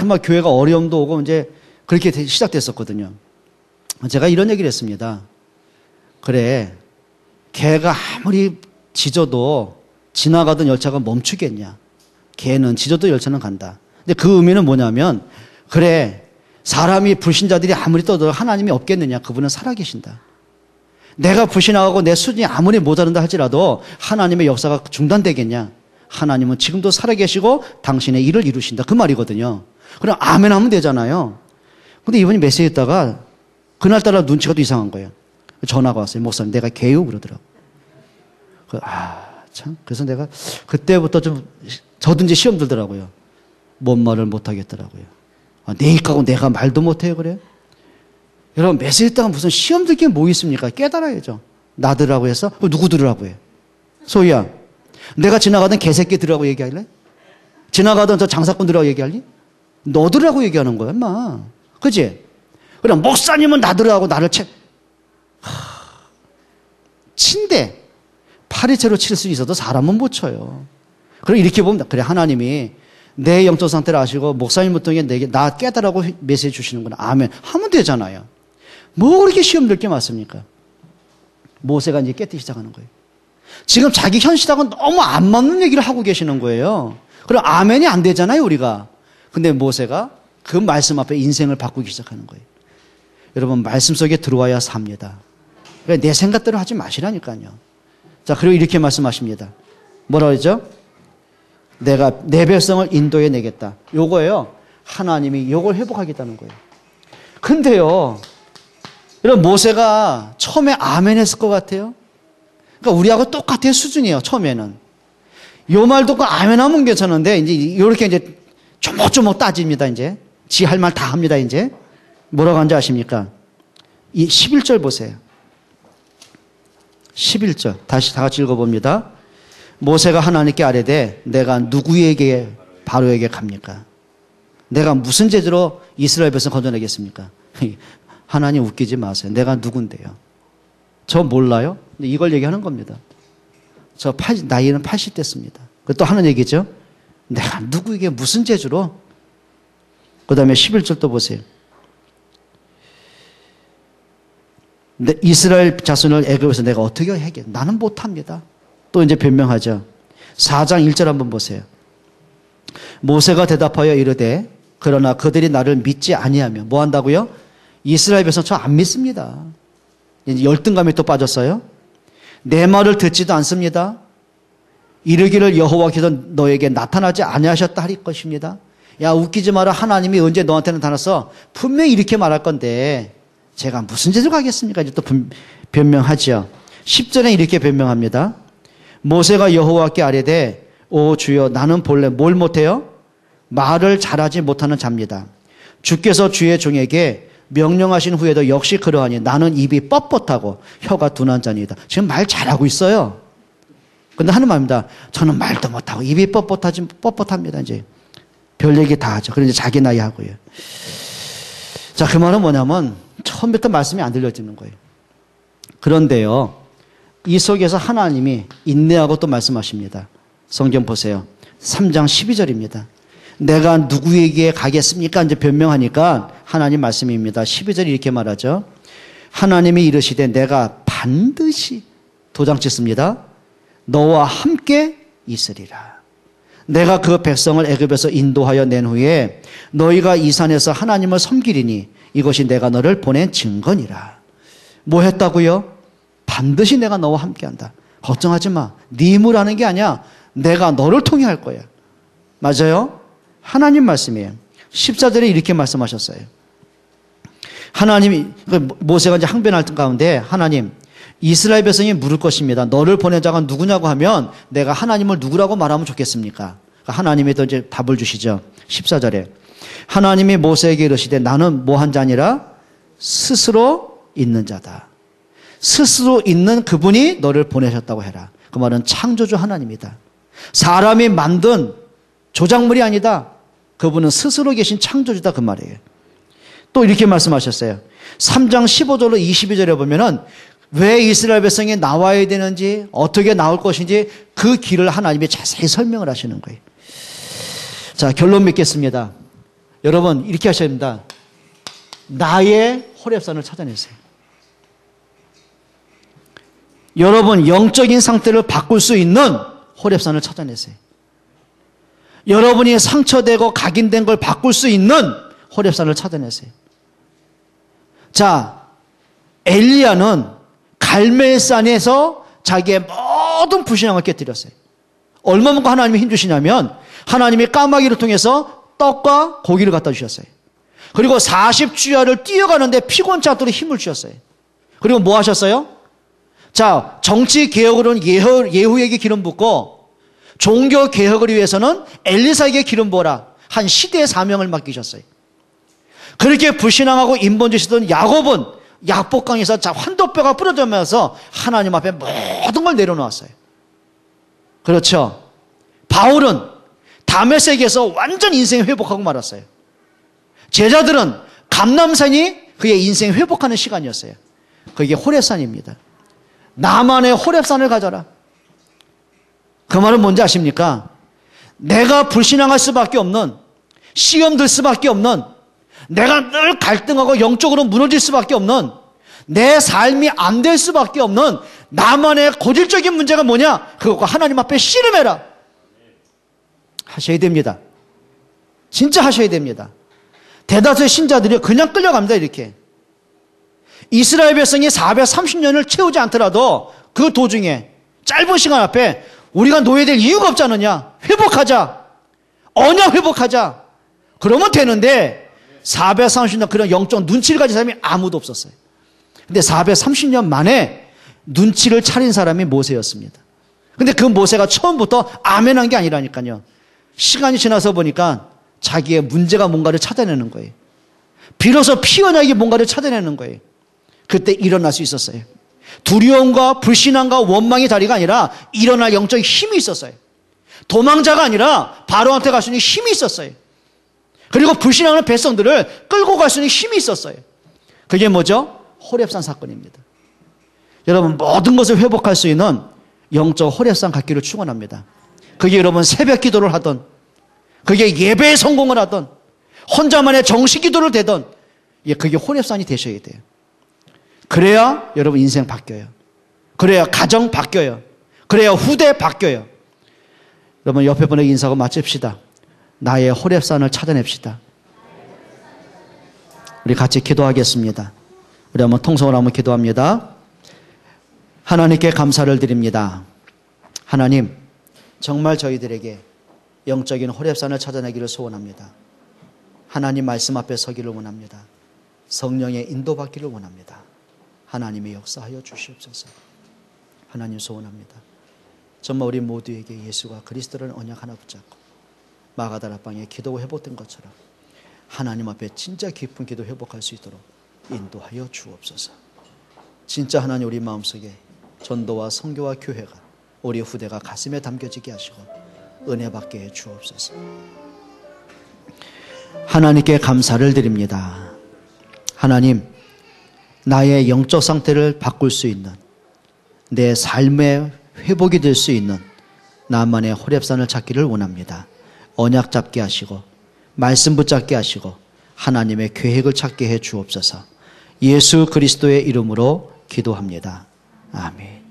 막 교회가 어려움도 오고 이제 그렇게 시작됐었거든요. 제가 이런 얘기를 했습니다. 그래, 개가 아무리 짖어도 지나가던 열차가 멈추겠냐. 개는 짖어도 열차는 간다. 근데 그 의미는 뭐냐면, 그래, 사람이 불신자들이 아무리 떠들어 하나님이 없겠느냐. 그분은 살아계신다. 내가 불신하고 내 수준이 아무리 모자른다 할지라도 하나님의 역사가 중단되겠냐. 하나님은 지금도 살아계시고 당신의 일을 이루신다. 그 말이거든요. 그럼 아멘 하면 되잖아요. 근데 이분이 메시지 했다가 그날따라 눈치가 또 이상한 거예요. 전화가 왔어요. 목사님, 내가 개요? 그러더라고. 참. 그래서 내가 그때부터 좀 저든지 시험 들더라고요. 뭔 말을 못 하겠더라고요. 내 입가고 내가 말도 못해요, 그래요? 여러분, 메시지 했다가 무슨 시험 들 게 뭐 있습니까? 깨달아야죠. 나들라고 해서 누구 들으라고 해요? 소희야, 내가 지나가던 개새끼 들으라고 얘기할래? 지나가던 저 장사꾼 들으라고 얘기할래? 너 들으라고 얘기하는 거야, 인마. 그치? 그럼 목사님은 나 들으라고 나를 친대. 파리채로 칠 수 있어도 사람은 못 쳐요. 그럼 이렇게 보면, 그래, 하나님이 내 영적 상태를 아시고 목사님을 통해 내게 나 깨달으라고 메시지 주시는구나. 아멘. 하면 되잖아요. 뭐 그렇게 시험 들 게 많습니까? 모세가 이제 깨뜨리기 시작하는 거예요. 지금 자기 현실하고 너무 안 맞는 얘기를 하고 계시는 거예요. 그럼 아멘이 안 되잖아요, 우리가. 근데 모세가 그 말씀 앞에 인생을 바꾸기 시작하는 거예요. 여러분, 말씀 속에 들어와야 삽니다. 그러니까 내 생각대로 하지 마시라니까요. 자, 그리고 이렇게 말씀하십니다. 뭐라 그러죠? 내가 내 백성을 인도해 내겠다. 요거예요. 하나님이 요걸 회복하겠다는 거예요. 근데요, 여러분, 모세가 처음에 아멘 했을 것 같아요? 그러니까 우리하고 똑같아요, 수준이에요, 처음에는. 요 말 듣고 아멘 하면 괜찮은데, 이제 요렇게 이제 조목조목 따집니다, 이제. 지 할 말 다 합니다, 이제. 뭐라고 하는지 아십니까? 이 11절 보세요. 11절. 다시 다 같이 읽어봅니다. 모세가 하나님께 아뢰되 내가 누구에게 바로에게 갑니까? 내가 무슨 죄로 이스라엘 백성 건져내겠습니까? 하나님 웃기지 마세요. 내가 누군데요? 저 몰라요? 이걸 얘기하는 겁니다. 나이는 80대입니다. 또 하는 얘기죠. 내가 누구에게 무슨 죄로? 그 다음에 11절 또 보세요. 이스라엘 자손을 애굽에서 내가 어떻게 해결? 나는 못합니다. 또 이제 변명하죠. 4장 1절 한번 보세요. 모세가 대답하여 이르되 그러나 그들이 나를 믿지 아니하며 뭐 한다고요? 이스라엘 백성 저 안 믿습니다. 이제 열등감에 또 빠졌어요. 내 말을 듣지도 않습니다. 이르기를 여호와께서 너에게 나타나지 아니하셨다 할 것입니다. 야, 웃기지 마라. 하나님이 언제 너한테 나타났어? 분명히 이렇게 말할 건데 제가 무슨 죄를 가겠습니까? 이제 또 변명하죠. 10절에 이렇게 변명합니다. 모세가 여호와께 아뢰되 오 주여 나는 본래 뭘 못해요? 말을 잘하지 못하는 자입니다. 주께서 주의 종에게 명령하신 후에도 역시 그러하니 나는 입이 뻣뻣하고 혀가 둔한 자니이다. 지금 말 잘하고 있어요. 근데 하는 말입니다. 저는 말도 못하고 입이 뻣뻣합니다. 이제 별 얘기 다 하죠. 그런데 자기 나이 하고요. 자, 그 말은 뭐냐면 처음부터 말씀이 안 들려지는 거예요. 그런데요, 이 속에서 하나님이 인내하고 또 말씀하십니다. 성경 보세요. 3장 12절입니다. 내가 누구에게 가겠습니까? 이제 변명하니까 하나님 말씀입니다. 12절이 이렇게 말하죠. 하나님이 이르시되 내가 반드시 도장 찍습니다. 너와 함께 있으리라. 내가 그 백성을 애굽에서 인도하여 낸 후에 너희가 이 산에서 하나님을 섬기리니 이것이 내가 너를 보낸 증거니라. 뭐 했다고요? 반드시 내가 너와 함께한다. 걱정하지 마. 네 힘으로 하는 게 아니야. 내가 너를 통해 할 거야. 맞아요? 하나님 말씀이에요. 14절에 이렇게 말씀하셨어요. 하나님이 모세가 이제 항변할 가운데 하나님 이스라엘 백성이 물을 것입니다. 너를 보낸 자가 누구냐고 하면 내가 하나님을 누구라고 말하면 좋겠습니까? 하나님이 또 이제 답을 주시죠. 14절에 하나님이 모세에게 이르시되 나는 뭐한 자니라 스스로 있는 자다. 스스로 있는 그분이 너를 보내셨다고 해라. 그 말은 창조주 하나님이다. 사람이 만든 조작물이 아니다. 그분은 스스로 계신 창조주다 그 말이에요. 또 이렇게 말씀하셨어요. 3장 15절로 22절에 보면은 왜 이스라엘 백성이 나와야 되는지 어떻게 나올 것인지 그 길을 하나님이 자세히 설명을 하시는 거예요. 자, 결론 맺겠습니다. 여러분 이렇게 하셔야 됩니다. 나의 호렙산을 찾아내세요. 여러분 영적인 상태를 바꿀 수 있는 호렙산을 찾아내세요. 여러분이 상처되고 각인된 걸 바꿀 수 있는 호렙산을 찾아내세요. 자, 엘리야는 갈멜산에서 자기의 모든 불신앙을 깨뜨렸어요. 얼마만큼 하나님이 힘주시냐면 하나님이 까마귀를 통해서 떡과 고기를 갖다 주셨어요. 그리고 40주야를 뛰어가는데 피곤치 않도록 힘을 주셨어요. 그리고 뭐 하셨어요? 자, 정치 개혁으로는 예후에게 기름 붓고 종교 개혁을 위해서는 엘리사에게 기름 부어라. 한 시대의 사명을 맡기셨어요. 그렇게 불신앙하고 인본주의시던 야곱은 약복강에서 환도뼈가 부러지면서 하나님 앞에 모든 걸 내려놓았어요. 그렇죠. 바울은 다메섹에서 완전 인생 회복하고 말았어요. 제자들은 감람산이 그의 인생 회복하는 시간이었어요. 그게 호렙산입니다. 나만의 호렙산을 가져라. 그 말은 뭔지 아십니까? 내가 불신앙할 수밖에 없는, 시험 들 수밖에 없는, 내가 늘 갈등하고 영적으로 무너질 수밖에 없는, 내 삶이 안 될 수밖에 없는 나만의 고질적인 문제가 뭐냐? 그것과 하나님 앞에 씨름해라. 하셔야 됩니다. 진짜 하셔야 됩니다. 대다수의 신자들이 그냥 끌려갑니다. 이렇게 이스라엘 백성이 430년을 채우지 않더라도 그 도중에 짧은 시간 앞에 우리가 노예될 이유가 없지 않느냐? 회복하자. 언약 회복하자. 그러면 되는데 430년 그런 영적 눈치를 가진 사람이 아무도 없었어요. 근데 430년 만에 눈치를 차린 사람이 모세였습니다. 근데 그 모세가 처음부터 아멘한 게 아니라니까요. 시간이 지나서 보니까 자기의 문제가 뭔가를 찾아내는 거예요. 비로소 피어나게 뭔가를 찾아내는 거예요. 그때 일어날 수 있었어요. 두려움과 불신앙과 원망의 자리가 아니라 일어날 영적인 힘이 있었어요. 도망자가 아니라 바로한테 갈 수 있는 힘이 있었어요. 그리고 불신앙하는 백성들을 끌고 갈 수 있는 힘이 있었어요. 그게 뭐죠? 호렙산 사건입니다. 여러분 모든 것을 회복할 수 있는 영적 호렙산 갖기를 축원합니다. 그게 여러분 새벽 기도를 하던, 그게 예배에 성공을 하던, 혼자만의 정식 기도를 되던, 그게 호렙산이 되셔야 돼요. 그래야 여러분 인생 바뀌어요. 그래야 가정 바뀌어요. 그래야 후대 바뀌어요. 여러분 옆에 분에게 인사하고 마칩시다. 나의 호렙산을 찾아냅시다. 우리 같이 기도하겠습니다. 우리 한번 통성으로 한번 기도합니다. 하나님께 감사를 드립니다. 하나님, 정말 저희들에게 영적인 호렙산을 찾아내기를 소원합니다. 하나님 말씀 앞에 서기를 원합니다. 성령의 인도받기를 원합니다. 하나님의 역사하여 주시옵소서. 하나님 소원합니다. 정말 우리 모두에게 예수가 그리스도라는 언약 하나 붙잡고 마가다라 방에 기도 회복된 것처럼 하나님 앞에 진짜 깊은 기도 회복할 수 있도록 인도하여 주옵소서. 진짜 하나님 우리 마음속에 전도와 선교와 교회가 우리 후대가 가슴에 담겨지게 하시고 은혜 받게 해 주옵소서. 하나님께 감사를 드립니다. 하나님, 나의 영적 상태를 바꿀 수 있는, 내 삶의 회복이 될 수 있는 나만의 호렙산을 찾기를 원합니다. 언약 잡게 하시고 말씀 붙잡게 하시고 하나님의 계획을 찾게 해 주옵소서. 예수 그리스도의 이름으로 기도합니다. 아멘.